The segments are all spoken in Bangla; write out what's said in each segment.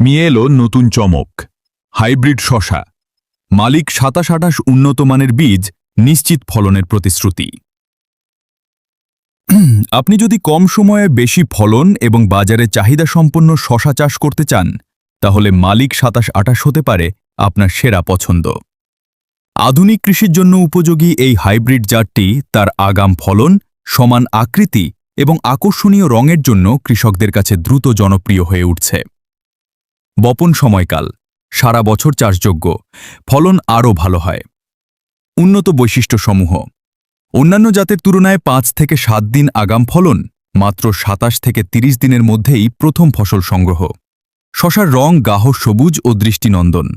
নিয়ে এলো নতুন চমক, হাইব্রিড শসা। মালিক ২৭-২৮ উন্নত মানের বীজ, নিশ্চিত ফলনের প্রতিশ্রুতি। আপনি যদি কম সময়ে বেশি ফলন এবং বাজারে চাহিদা সম্পন্ন শসা চাষ করতে চান, তাহলে মালিক ২৭-২৮ হতে পারে আপনার সেরা পছন্দ। আধুনিক কৃষির জন্য উপযোগী এই হাইব্রিড জাতটি তার আগাম ফলন, সমান আকৃতি এবং আকর্ষণীয় রঙের জন্য কৃষকদের কাছে দ্রুত জনপ্রিয় হয়ে উঠছে। বপন সময়কাল সারা বছর চাষযোগ্য, ফলন আরও ভালো হয়। উন্নত বৈশিষ্ট্যসমূহ: অন্যান্য জাতের তুলনায় ৫ থেকে ৭ দিন আগাম ফলন, মাত্র ২৭ থেকে ৩০ দিনের মধ্যেই প্রথম ফসল সংগ্রহ। শসার রং গাঢ় সবুজ ও দৃষ্টিনন্দন।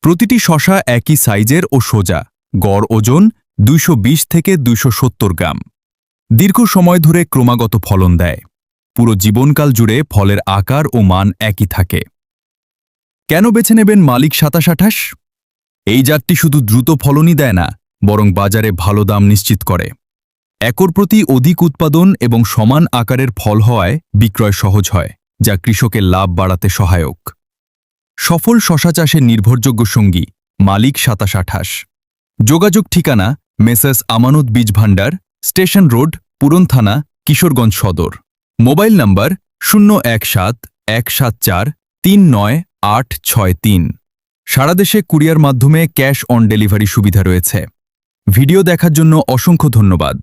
প্রতিটি শসা একই সাইজের ও সোজা, গড় ওজন ২২০ থেকে ২৭০ গ্রাম। দীর্ঘ সময় ধরে ক্রমাগত ফলন দেয়। পুরো জীবনকাল জুড়ে ফলের আকার ও মান একই থাকে। কেন বেছে নেবেন মালিক ২৭-২৮? এই জাতটি শুধু দ্রুত ফলনই দেয় না, বরং বাজারে ভালো দাম নিশ্চিত করে। একর প্রতি অধিক উৎপাদন এবং সমান আকারের ফল হওয়ায় বিক্রয় সহজ হয়, যা কৃষকের লাভ বাড়াতে সহায়ক। সফল শসা চাষের নির্ভরযোগ্য সঙ্গী মালিক ২৭-২৮। যোগাযোগ ঠিকানা: মেসার্স আমানত বীজ ভাণ্ডার, স্টেশন রোড, পুরন থানা, কিশোরগঞ্জ সদর। মোবাইল নম্বর 0১৭-১৭৪-৩৯৮৬৩। সারা দেশে কুরিয়ার মাধ্যমে ক্যাশ অন ডেলিভারি সুবিধা রয়েছে। ভিডিও দেখার জন্য অসংখ্য ধন্যবাদ।